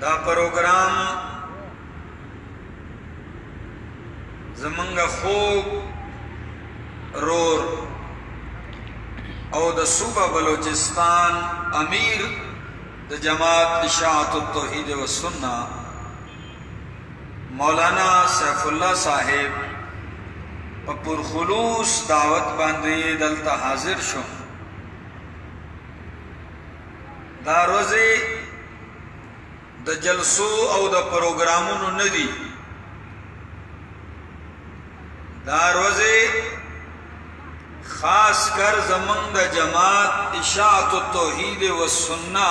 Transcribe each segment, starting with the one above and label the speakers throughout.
Speaker 1: دا programme زمنگا خوب رور او د صوبہ بلوچستان امیر د جماعت اشاعت التوحید و سنہ مولانا سیف اللہ صاحب پر خلوص دعوت باندې دلته حاضر شو. دا روزي د جلسو او د پروګرامونو نه دي، دا روزي خاص کر زمنګ د جماعت اشاعت التوحید و سنہ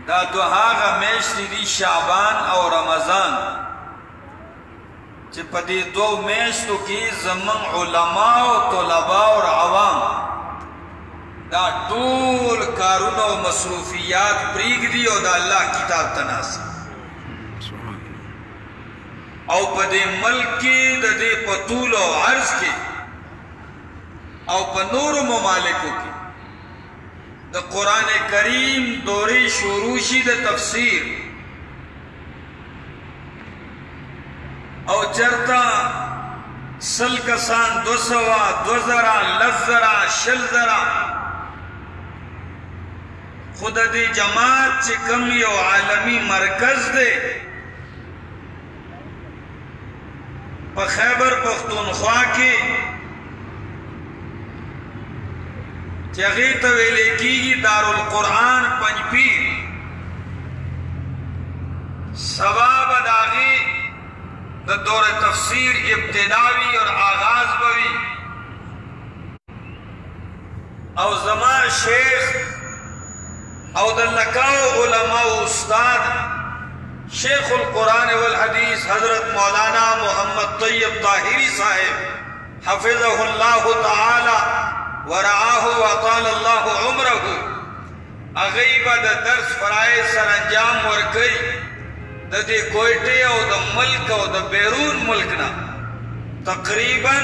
Speaker 1: دا دوهاغه میاشتې دي شعبان او رمضان چې په دې دوه میاشتو کې زمون علما او طلبا او عوام دا ټول کارونه او مصروفیات پریږدي او د الله کتاب ته ناست او په دې ملک کې د دې په طول او عرض کې او په نورو ممالکو کې د قرآن کریم دورې شروع شي د تفسیر او چرتا سل کسان 200 2000 لزرا شلزرا خود دې جماعت چې کوم یو عالمی مرکز دی په خیبر پختونخوا کې چې هغې ته ویلې کېږي دارالقرآن پنجپیر، سبا به د هغې د دور تفسیر ابتداوی اور آغاز بوی او زما شیخ او د لکاو علماء استاد شیخ القرآن والحدیث حضرت مولانا محمد طیب طاہری صاحب حفظه اللہ تعالی ورعاه وطال اللہ عمره اغیبہ د درس فرائض سرانجام ورکئی د دې کوئټه او د ملک او د بیرون ملک نه تقریبا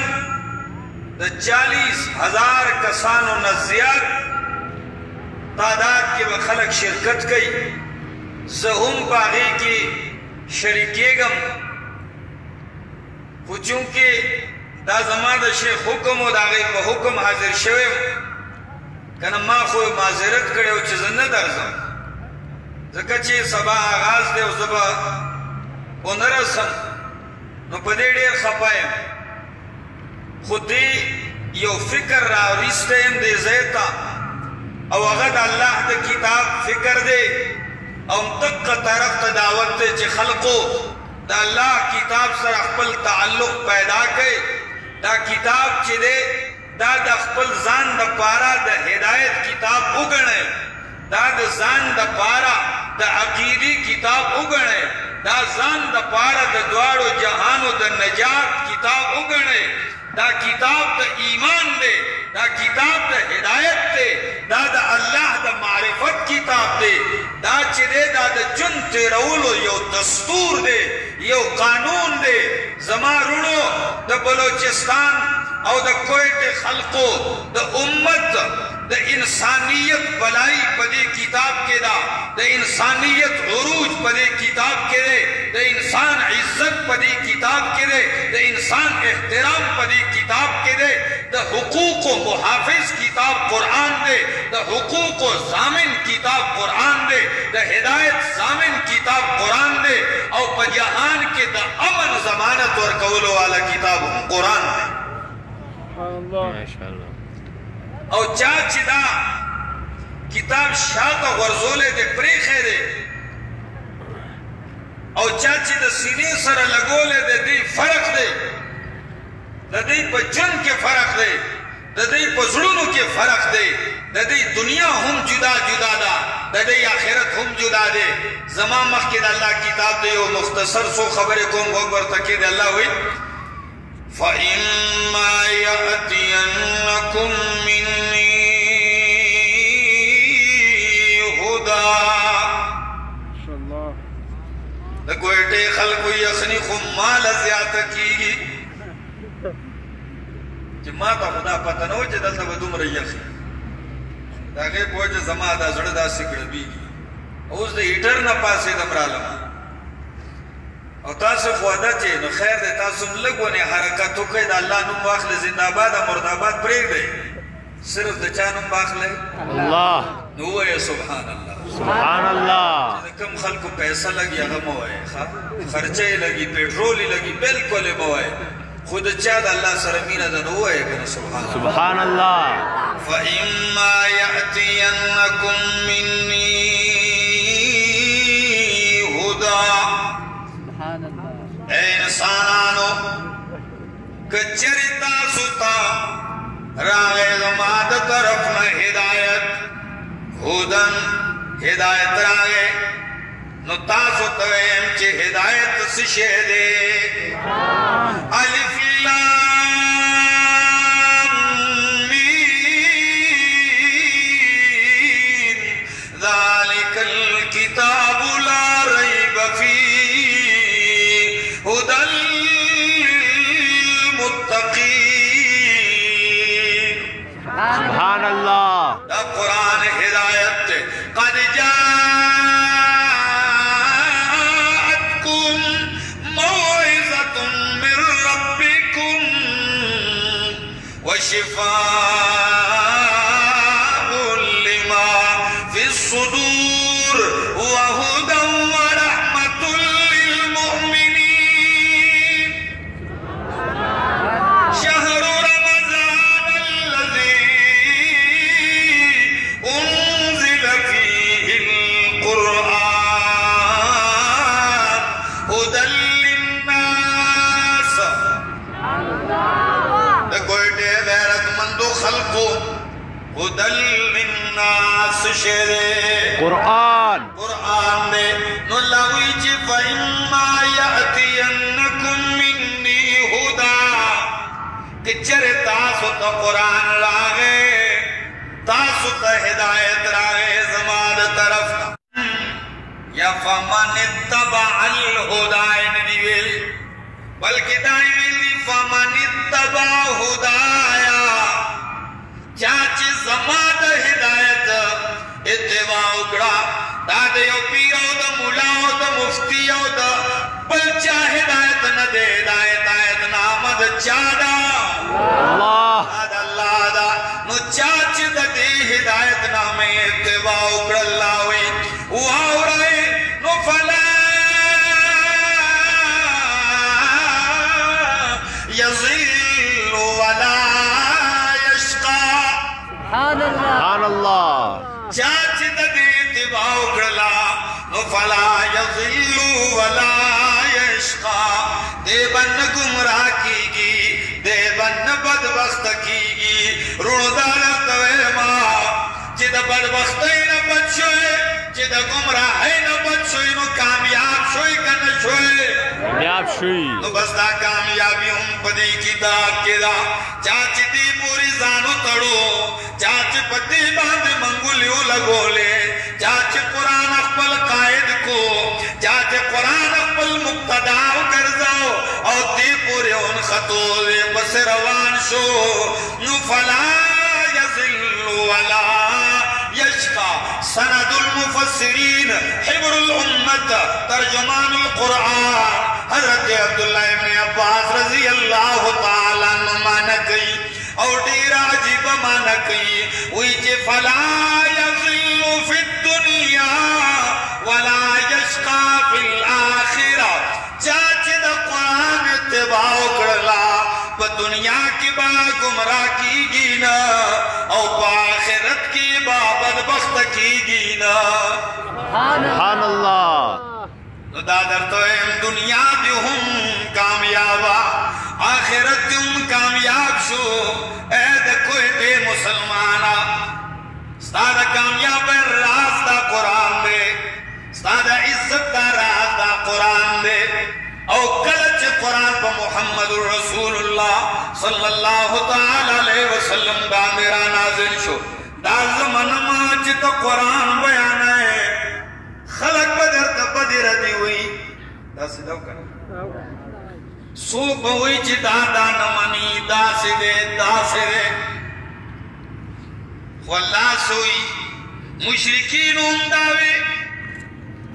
Speaker 1: د 40,000 کسانو نه زیات تعداد کې به خلک شرکت کوي. زه هم په هغې کې شریکېږم، خو چونکې دا زما د شیخ حکم او د هغې په حکم حاضر شوی یم که نه ما خو معذرت کړی و چې زه نه درځم ځکه چې سبا آغاز دی او زه به ونه رسم نو په دې ډېر خفه یم، خو دې یو فکر راویستی یم دې ځای ته او هغه د الله د کتاب فکر دی او دقه طرف ته دعوت دی چې خلقو د الله کتاب سره خپل تعلق پیدا کړي. دا کتاب چې دی دا د خپل ځان دپاره د هدایت کتاب وګڼئ، دا د ځان دپاره د عقیدی کتاب وګڼئ، دا ځان دپاره د دواړو جهانو د نجات کتاب وګڼئ. دا کتاب د ایمان دی، دا کتاب د هدایت دی، دا د الله د معرفت کتاب دی، دا چې دی دا د ژوند تېرولو یو دستور دی، یو قانون دی. زما رونو د بلوچستان او د کوئټې خلقو د امت د انسانیت بلائی په دې کتاب کې ده، د انسانیت عروج په دې کتاب کې ده، د انسان عزت په دې کتاب کې ده، د انسان احترام په دې کتاب کې ده، د حقوق و محافظ کتاب قرآن ده، د حقوق و ضامن کتاب قرآن ده، د هدایت ضامن کتاب قرآن ده او په جهان کې د امن ضمانت ورکولو والا کتاب هم قرآن ده. ماشاءالله. او چا چې دا کتاب شاته غورځولی دی پرېښی دی او چا چې د سینې سره لګولی دی دی فرق دی، د دوی په ژوند کې فرق دی، د دوی په زړونو کې فرق دی، د دوی دنیا هم جدا جدا ده، د دوی آخرت هم جدا دی. زما مخکې د الله کتاب دی یو مختصر څو خبرې کوم غوږ ورته کېږدي. الله وایي فَإِمَّا يَأْتِيَنَّكُم مِّنِّي هُدًى د کوئټې خلکو یخني خو ماله زیاته کېږي چې ما ته خو دا پته نه و چې دلته به دومره یخي د هغې په وجه زما دا زړه داسې ګړبېږي. اوس د هیټر نه پاسېدم رالم او تاسو خو عادت یې نو خیر دی تاسو هم لږ ونې حرکت وکړئ د الله نوم واخلئ زنده‌باد او مرده‌باد پرېږدئ صرف د چا نوم واخلئ الله نو ووایه سبحان الله سبحان الله چې د کوم خلکو پیسه لګي هغه مه وایئ خرچه یې لګي پیټرول یې لګي بلکل یې مه وایئ خو د چا د الله سره مینه ده نو ووایه که نه سبحان الله فإما يأتينكم مني هدى اے انسانانو کچری تاسو ته راغی زما د طرف نه هدایت هدن هدایت راغی نو تاسو ته وایم چې هدایت څه شی دی الف لام میم ذلک الکتاب لا ریب فیه هدى للمتقین سبحان اللہ دا قرآن ہدایت قد جاءتکم موعظۃ من ربکم وشفاء لما فی الصدور وهدى ورحمة للمؤمنين شهر رمضان الذي أنزل فيه القرآن هدى للناس دا کوئٹے غیرت مندو خلقو هدى للناس شہرے قرآن دے نو لوی چی فإما يأتينكم مني هدى کچر تاسو تا قرآن راغے تاسو تا ہدایت راغے زمان طرف یا فمن اتبع الہدى ندی ویلی بلکہ دائی ویلی فمن اتبع ہدایا چاچی زمان ہدایت اتباع اکڑا دا دیو پیرو دا ملاو دا مفتیو دا بل چا ہدایت نہ دے ہدایت نامد چادا اللہ دا نو چاچ دا دے ہدایت نامے اتباع اکڑ اللہ وی واو رہے نو فلا یضل ولا یشقا سبحان اللہ چاچ دا دے اتباع اکڑلا نو فلا یضل ولا یشقا دے بن گمراہ کی گی دے بن بدبخت کی گی روندا لتوے ماں چی دا بدبختی نہ بچوئے چی دا گمراہی نہ بچوئے نو کامیاب شوئی کا نہ شوئے کامیاب شوئی نو بس دا کامیابی ہم پدی کتاب کے دا چاچی دی پوری زانو تڑو چاچی پتی باندھ منگولیو لگو لے چاچی قرآن اقبل قائد کو چاچی قرآن اقبل مقتداو کرزاو اور دی پوری ان خطو دے بس روان شو نو فلا یزل ولا یشقا سند المفسرین حبر الامت ترجمان القرآن حضرت عبداللہ ابن عباس رضی اللہ تعالیٰ نمانا کئی اور دیر عجیب مانا کئی وی چے فلا یضل فی الدنیا ولا یشقا فی الآخرہ چاچے دا قرآن اتباع کرلا پا دنیا کی با گمراہ کی گینا اور پا آخرت کی با بدبخت کی گینا سبحان اللہ دادر تو ایم دنیا بھی ہم کامیابا آخرت بھی ہم کامیاب شو اے کوئی دے مسلمانا ستادہ کامیاب راز دا قرآن دے ستادہ عزت دا راز دا قرآن دے او کلچ قرآن پا محمد رسول اللہ صلی اللہ تعالی علیہ وسلم دا میرا نازل شو دا زمن ماجد قرآن بیانا ہے خلق بدر تا بدر دی ہوئی دا سداو کرنا سو بوئی چی دادا نمانی دا سدے واللہ سوئی مشرکین ہم داوے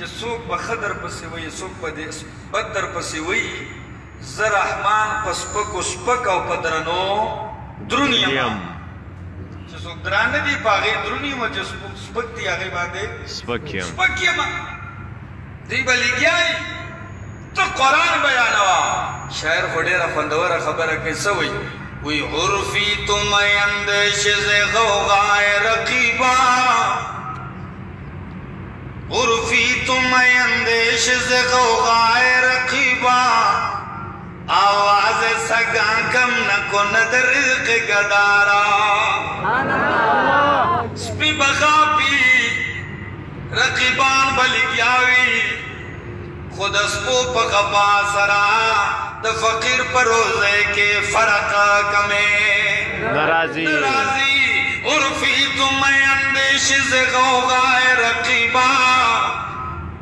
Speaker 1: چې څوک په خدر پسې وایي څوک په دې بدر پسې وایي زه رحمان په سپکو سپک او په درنو دروند یم چې څوک درانه دي په هغې دروند یم او چې سپک دي هغې باندې سپک یم دوی به لګیا وي ته قرآن بیانوه شاعر خو ډېره خوندوره خبره کوي څه وایي وی عرفی تم اندیش ز غوغائے رقیبا عرفی تم اندیش ز غوغائے رقیبا آواز سگاں کم نکو ندرق گدارا سپی بخاپی رقیبان بلگیاوی خود اسپو پغبا سرا د فقیر پر روزے کے فرق کمے
Speaker 2: ناراضی
Speaker 1: عرفی تم اندیش سے غوغائے رقیبا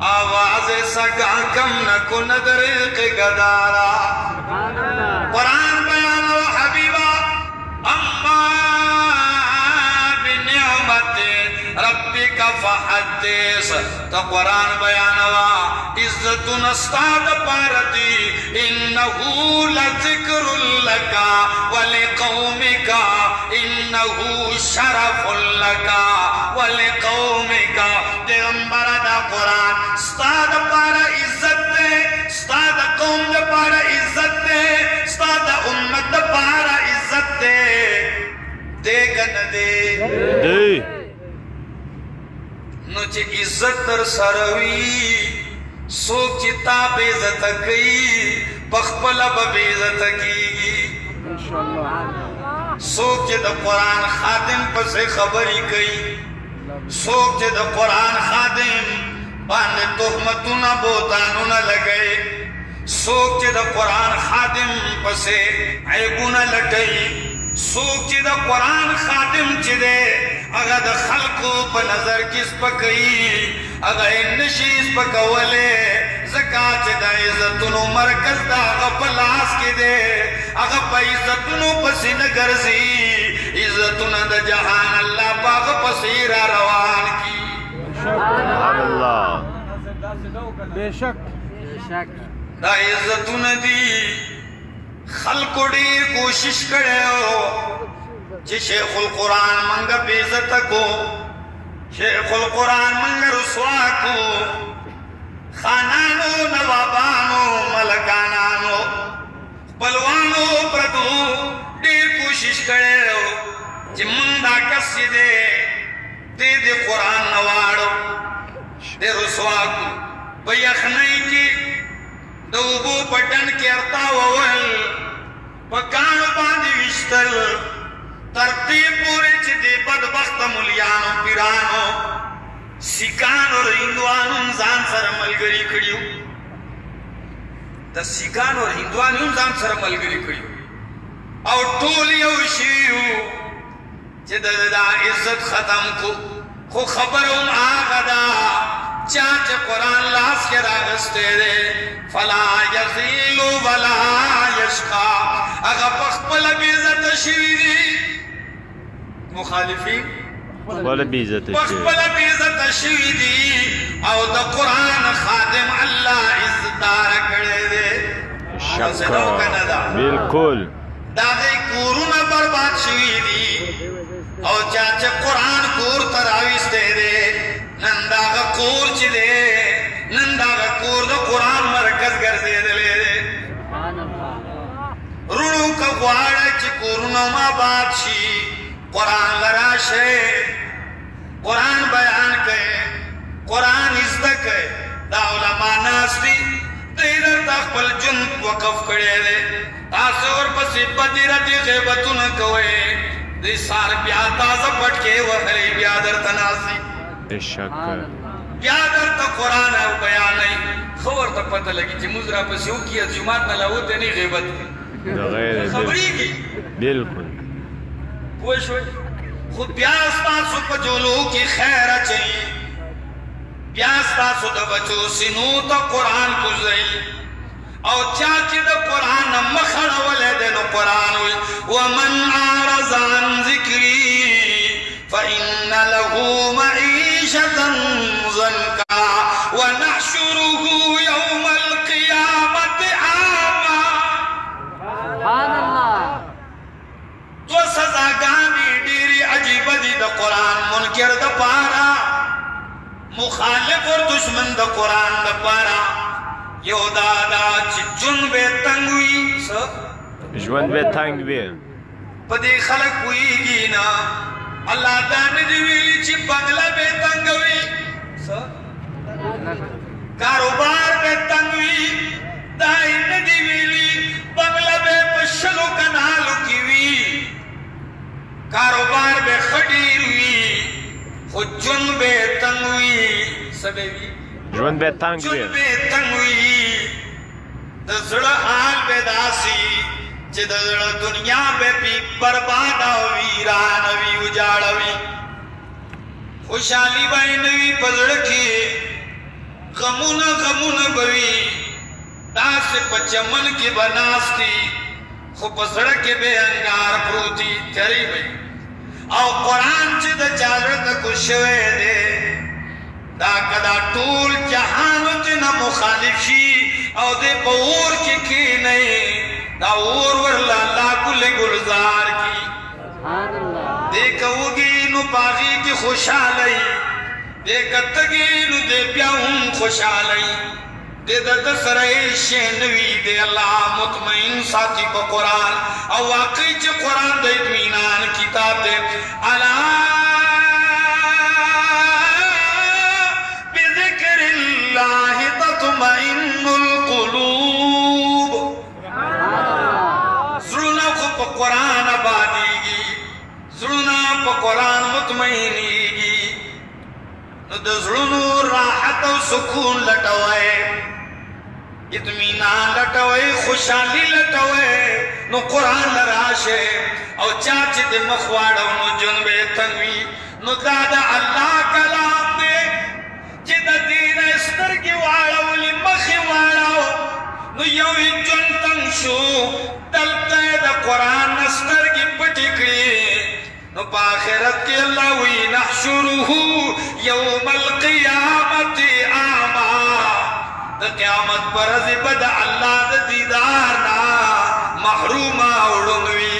Speaker 1: آواز سگا کم نکو ندرق گدارا قرآن بیان و حبیبا اما بنعمت ربک فحدث تا قرآن بیان و عزت نستاد پارتی انہو لذکر لکا ولقومکا انہو شرف لکا ولقومکا پیغمبر دا قرآن استاد پارا عزت دے استاد قوم دا پارا عزت دے استاد امت دا پارا عزت دے دے گن دے نو چه عزت در سروی سوک چی تا بیزت کی پخپلا با بیزت کی سوک چی دا قرآن خادم پس خبری کی سوک چی دا قرآن خادم باندے تحمتونا بوتانونا لگئے سوک چی دا قرآن خادم پس عیبونا لٹئی سوک چی دا قرآن خادم چی دے اگر دا خلقو پا نظر کس پا کئی اگر انشیز پا کولے زکاة چی دا عزتنو مرکز دا اگر پلاس کی دے اگر پا عزتنو پسی نگرزی عزتنو دا جہان اللہ پاک پسیرہ روان کی
Speaker 2: سبحان اللہ
Speaker 3: بے شک
Speaker 1: دا عزتنو دی خلقو دیر کوشش کرے ہو چی شیخ القرآن منگا بیزت کو شیخ القرآن منگا رسوا کو خانانو نوابانو ملکانانو پلوانو پردو دیر کوشش کرے ہو چی منگا کسی دے دے قرآن نوارو دے رسوا کو بیخنائی کی دوبو پٹن کے ارتاوول پکانو باندی وشتل ترتیب پوری چی دی بدبخت ملیانو پیرانو سیکانو اور ہندوانو انزان سر ملگری کڑیو دا سیکانو اور ہندوانو انزان سر ملگری کڑیو او ٹولی او شیو چی دا عزت ختم کو خو خبروں آگا دا چاچے قرآن لاس کے راگستے دے فلا یزیلو ولا یشقا اگا پخپل بیزت شویدی مخالفین
Speaker 2: ولا بیزت
Speaker 1: پخپل بیزت شویدی او دا قرآن خادم اللہ عزتار کڑے دے
Speaker 2: شکا بالکل
Speaker 1: دا دے کورون برباد شویدی او چاچے قرآن کور تراویستے دے ننداغا کور چی دے ننداغا کور دا قرآن مرکز گرزے دلے دے رونو کا گوارا چی کورنو ما بات شی قرآن لراشے قرآن بیان کئے قرآن ازدہ کئے دا علماء ناس دی دیدر تاقبل جن وقف کڑے دے تاسے اور پسی بدیر دی غیبتو نکوئے دی سار بیا تازہ پٹ کے وحلی بیا در تناسی
Speaker 2: شک
Speaker 1: بیا در تا قرآن ہے بیان نہیں خبر تا پتہ لگی چی مزرہ پسی ہو کیا جماعت نہ لاؤتے نہیں غیبت خبری کی
Speaker 2: بالکل
Speaker 1: پوش ہوئی خود بیاستاسو پا جولو کی خیر چاہیے بیاستاسو دا بچو سنو تا قرآن گزرئی او چاچی دا قرآن مخڑ والے دینو قرآن ہوئی ومن عارض عن ذکری فإن له معيشة ضنكا ونحن د قرآن دپاره یو دا چې ژوند به تنګ وي
Speaker 2: ژوند به تنګ وي
Speaker 1: په دې خلک پوهېږي نه الله دا نه دي ویلي چې بنګله به تنګ وي کاروبار به تنګ وي دا یې نه دي ویلي بنګله به په شلو کنالو کې وي کاروبار به ښه ډېر وي خو ژوند به تنګ وي څه به وي
Speaker 2: ژوند به تنګ وي
Speaker 1: ژوند به تنګ وي د زړه حال به داسې چې د زړه دنیا به پې برباد او ویرانه وي وجاړه وي خوشحالي به یې نه وي په زړه کې غمونه به وي داسې په چمن کې به ناست دي خو په زړه کې به انګار پروت دي تیری به او قرآن چې د چا زړه ته کوز شوی دی دا که دا ټول جهان چې نه مخالف شي او دې په اور کې کښېنئ دا اور ورله الله ګل ګلزار کي دې که وږي نو په هغې کې خوشحالئ دې که تږي نو دې بیا هم خوشحالئ دې د ده سره هېڅ شی نه وي دې الله مطمئن ساتي په قرآن او واقعي چې قرآن د اطمینان کتاب دی الا بذکر الله تطمئن القلوب زړونه خو په قرآن آبادېږي زړونه په قرآن مطمئنېږي نو د زړونو راحت او سکون لټوئ اطمینان لټوئ خوشحالي لټوئ نو قرآن له راشئ او چا چې د مخ واړو نو ژوند به یې تنګ وي نو دا د الله کلام دی چې د دې نه سترګې واړولې مخ یې واړو نو یو یې ژوند تنګ شو دلته یې د قرآن نه سترګې پټې کړې نو په آخرت کې الله وی نحشره یوم القیامت اعما د قیامت پر ورځ به د الله د دیدار نه محرومه وړوند وي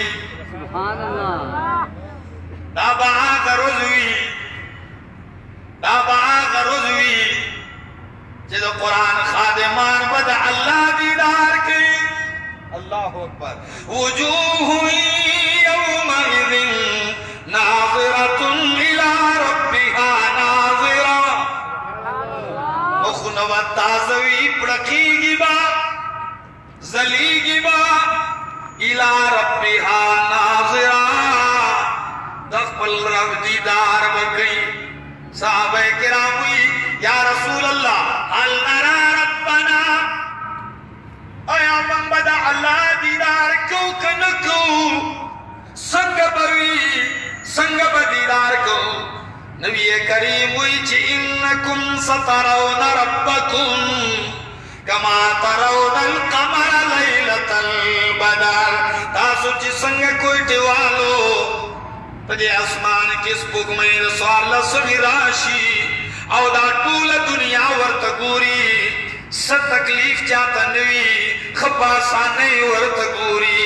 Speaker 1: دا به هغه ورځ وي چې د قرآن خادمان به د الله دیدار کوي الله اکبر وجوه یومئذ ناظرة إلى ربها ناظرة مخونه به تازه وي پړکېږي به ځلېږي به إلى ربها ناظرة د خپل رب دیدار به کوي صحابه کرام وي یا رسول الله هل نرى ربنا آیا موږ به د الله دیدار کوو که نه کوو څنګه به وي څنګه به دیدار کوو نبی کریم وی چې انکم سترون ربکم کما ترون القمر لیلة البدر تاسو چې څنګه کوټې والو په دې اسمان کې سپوږمۍ د څوارلسمې راشي او دا ټوله دنیا ورته ګوري څه تکلیف چاته نه وي ښه په اسانۍ ورته ګوري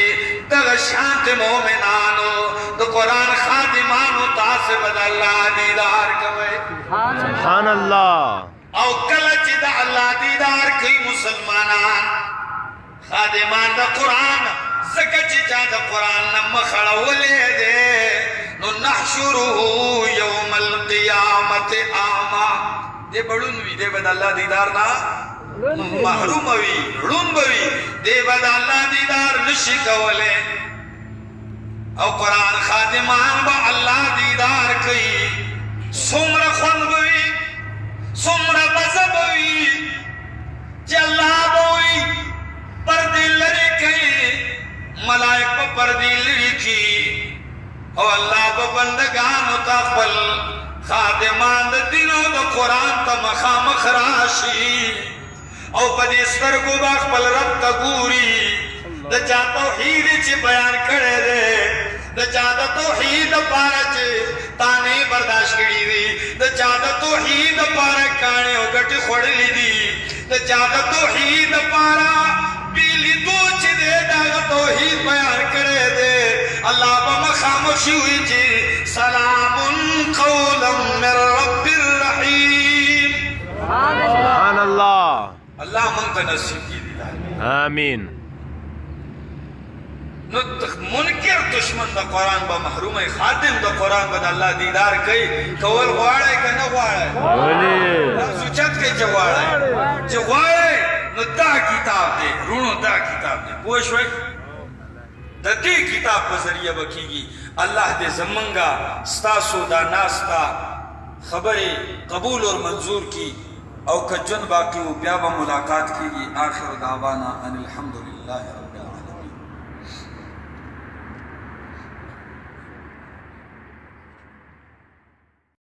Speaker 1: دغه شانت مؤمنانو د قرآن خادمانو تاسې به د الله دیدار کوئ
Speaker 2: سبحان الله
Speaker 1: او کله چې د الله دیدار کوي مسلمانان خادمان د قرآن ځکه چې چا د قرآن نه مخ اړولی دی نو نحشره یوم القیامت اعما دی به ړوند وي دی به د الله دیدار نه محروم وي ړوند به وي دی به د الله دیدار نشي کولی او قرآن خادمان به الله دیدار کوي څومره خوند به وي څومره مزه به وي چې الله به وي پردې لرې کوي ملائک به پردې لرې کړي او الله به بندګانو ته خپل خادمان د دین او د قرآن ته مخامخ راشي او په دې سترګو به خپل رب ته ګوري د چا توحید چې بیان کړی دی د چا د توحید لپاره چې تانې برداشت کړي دي د چا د توحید لپاره کاڼې او ګټې خوړلې دي د چا د توحید لپاره بې لیدو چې دی دغه توحید بیان کړی دی الله به مخامخ شي وي چې سلام قولا من رب الرحیم الله موږ ته نصیب کړي
Speaker 2: آمین
Speaker 1: نو منکر دشمن د قرآن به محروم خادم د قرآن به د الله دیدار کوي کول غواړئ که نه غواړئ سوچت کوي چې غواړئ چې غواړئ نو دا کتاب دی رونو دا کتاب دی پوه شوئ د دې کتاب په ذریعه به کېږي الله دې زمونږه ستاسو دا ناسته خبرې قبول اور منظور کی او که جن باقی و بیا به ملاقات کېږي آخر دعوانا ان الحمدلله رب